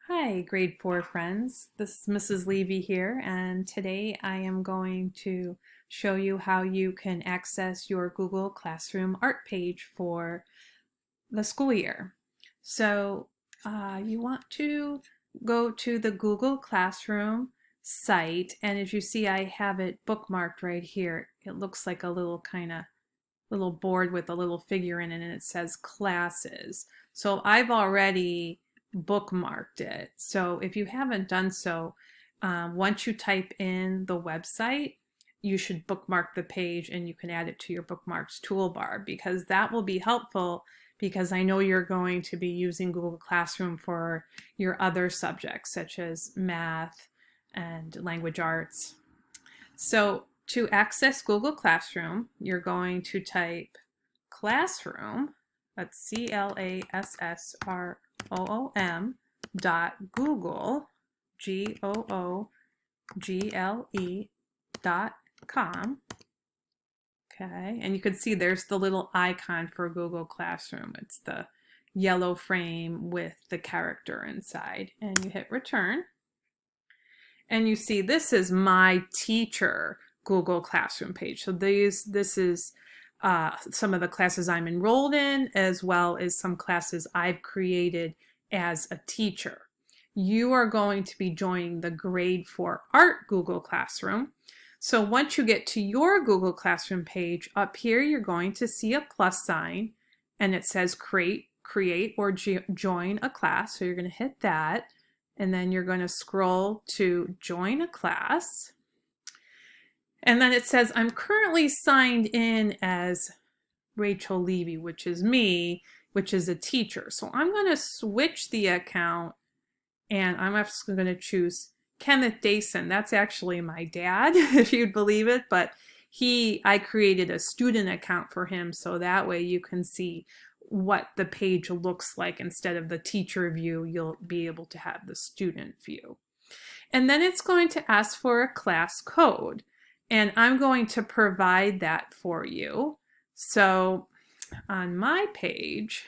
Hi, grade 4 friends. This is Mrs. Levy here, and today I am going to show you how you can access your Google Classroom art page for the school year. So you want to go to the Google Classroom site, and as you see, I have it bookmarked right here. It looks like a little kind of little board with a little figure in it, and it says classes. So I've already bookmarked it. So if you haven't done so, once you type in the website, you should bookmark the page and you can add it to your bookmarks toolbar, because that will be helpful, because I know you're going to be using Google Classroom for your other subjects such as math and language arts. So to access Google Classroom, you're going to type classroom, that's CLASSROOM .google, GOOGLE.com. Okay, and you can see there's the little icon for Google Classroom. It's the yellow frame with the character inside, and you hit return. And you see this is my teacher Google Classroom page. So this is some of the classes I'm enrolled in, as well as some classes I've created as a teacher. You are going to be joining the Grade 4 Art Google Classroom. So once you get to your Google Classroom page, up here you're going to see a plus sign, and it says create or join a class. So you're going to hit that. And then you're going to scroll to join a class. And then it says, I'm currently signed in as Rachel Levy, which is me, which is a teacher. So I'm going to switch the account, and I'm just going to choose Kenneth Dason. That's actually my dad, if you'd believe it, but I created a student account for him, so that way you can see what the page looks like. Instead of the teacher view, you'll be able to have the student view. And then it's going to ask for a class code, and I'm going to provide that for you. So on my page,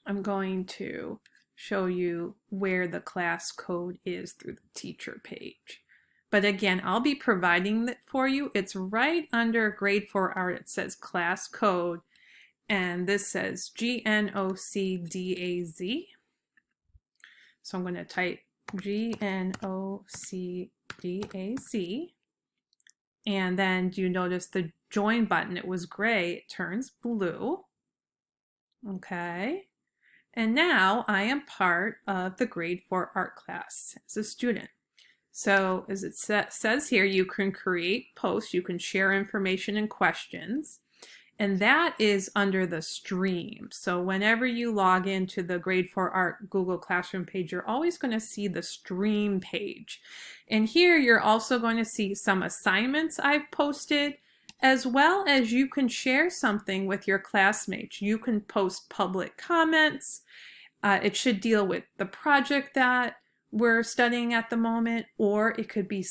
I'm going to show you where the class code is through the teacher page. But again, I'll be providing that for you. It's right under Grade 4 Art. It says class code, and this says GNOCDAZ. So I'm going to type GNOCDAZ. And then do you notice the join button? It was gray, it turns blue. Okay. And now I am part of the Grade 4 art class as a student. So as it says here, you can create posts, you can share information and questions, and that is under the stream. So whenever you log into the Grade 4 Art Google Classroom page, you're always going to see the stream page. And here you're also going to see some assignments I've posted, as well as you can share something with your classmates. You can post public comments. It should deal with the project that we're studying at the moment, or it could be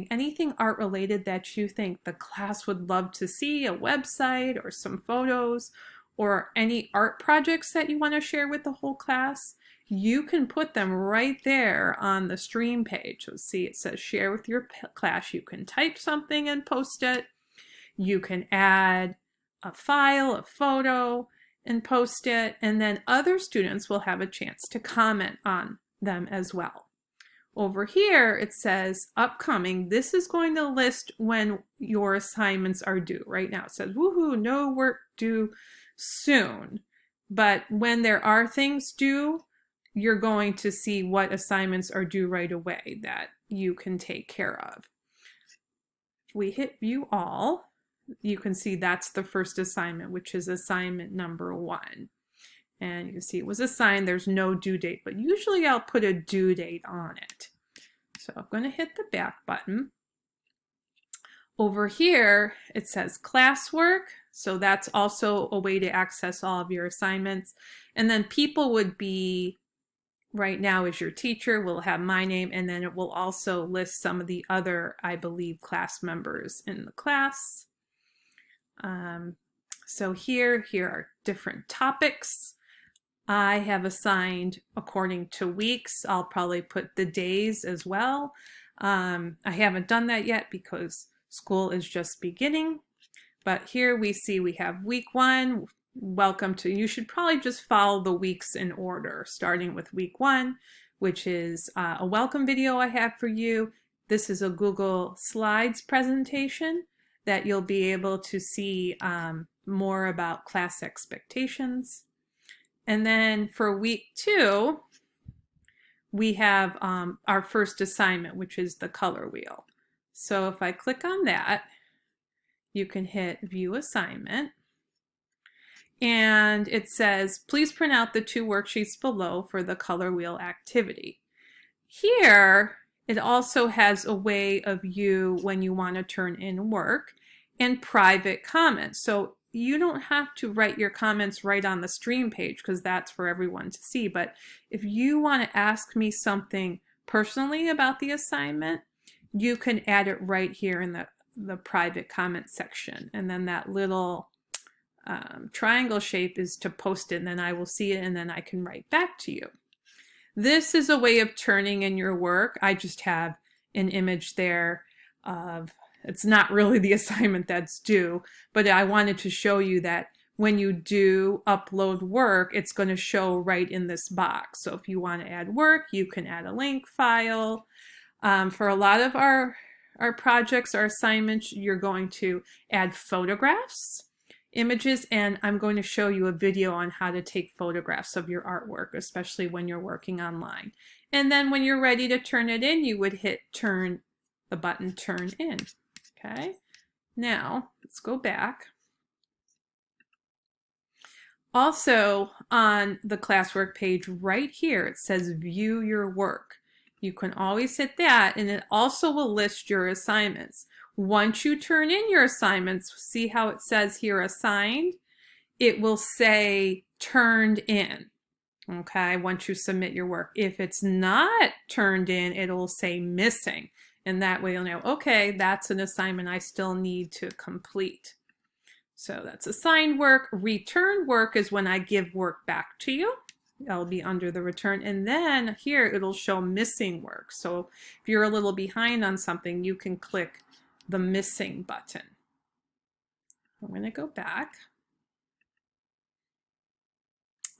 anything art related that you think the class would love to see, a website or some photos, or any art projects that you want to share with the whole class. You can put them right there on the stream page. So see, it says share with your class. You can type something and post it. You can add a file, a photo, and post it, and then other students will have a chance to comment on them as well. Over here, it says upcoming. This is going to list when your assignments are due. Right now it says, woohoo, no work due soon. But when there are things due, you're going to see what assignments are due right away that you can take care of. If we hit view all, you can see that's the first assignment, which is assignment number 1. And you can see it was assigned. There's no due date, but usually I'll put a due date on it. So I'm going to hit the back button. Over here, it says classwork. So that's also a way to access all of your assignments. And then people would be, right now as your teacher, will have my name, and then it will also list some of the other, I believe, class members in the class. So here are different topics. I have assigned according to weeks. I'll probably put the days as well. I haven't done that yet because school is just beginning. But here we see we have week 1. Welcome to, you should probably just follow the weeks in order, starting with week 1, which is a welcome video I have for you. This is a Google Slides presentation that you'll be able to see more about class expectations. And then for week 2, we have our first assignment, which is the color wheel. So if I click on that, you can hit View Assignment. And it says, please print out the 2 worksheets below for the color wheel activity. Here, it also has a way of you, when you want to turn in work, and private comments. So you don't have to write your comments right on the stream page because that's for everyone to see. But if you want to ask me something personally about the assignment, you can add it right here in the private comment section. And then that little triangle shape is to post it, and then I will see it, and then I can write back to you. This is a way of turning in your work. I just have an image there of, it's not really the assignment that's due, but I wanted to show you that when you do upload work, it's going to show right in this box. So if you want to add work, you can add a link file. For a lot of our projects, our assignments, you're going to add photographs, images, and I'm going to show you a video on how to take photographs of your artwork, especially when you're working online. And then when you're ready to turn it in, you would hit the button Turn In. Okay, now let's go back. Also on the classwork page right here, it says View Your Work. You can always hit that, and it also will list your assignments. Once you turn in your assignments, see how it says here assigned? It will say turned in, okay, once you submit your work. If it's not turned in, it'll say missing. And that way you'll know, okay, that's an assignment I still need to complete. So that's assigned work. Return work is when I give work back to you. That'll be under the return. And then here it'll show missing work. So if you're a little behind on something, you can click the missing button. I'm going to go back.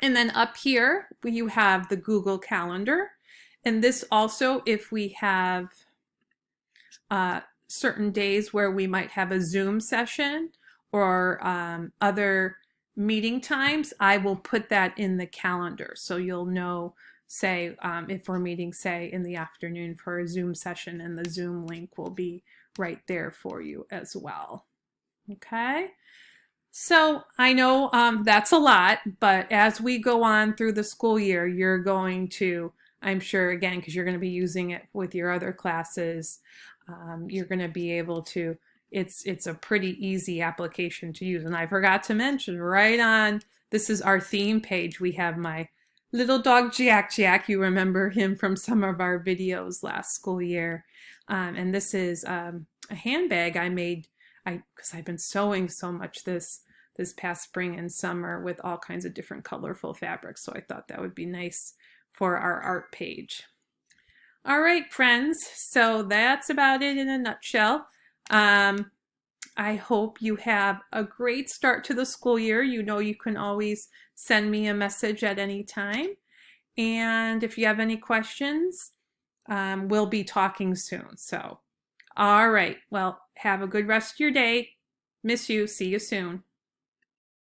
And then up here, you have the Google Calendar. And this also, if we have certain days where we might have a Zoom session or other meeting times, I will put that in the calendar. So you'll know, say, if we're meeting, say, in the afternoon for a Zoom session, and the Zoom link will be right there for you as well. Okay, so I know that's a lot, but as we go on through the school year, you're going to, I'm sure, again, because you're going to be using it with your other classes, you're going to be able to, it's a pretty easy application to use. And I forgot to mention, right on, this is our theme page, we have my little dog Jack. You remember him from some of our videos last school year. And this is a handbag I made because I've been sewing so much this past spring and summer with all kinds of different colorful fabrics. So I thought that would be nice for our art page. All right, friends, so that's about it in a nutshell. I hope you have a great start to the school year. You know, you can always send me a message at any time. And if you have any questions, we'll be talking soon. So, all right, well, have a good rest of your day. Miss you. See you soon.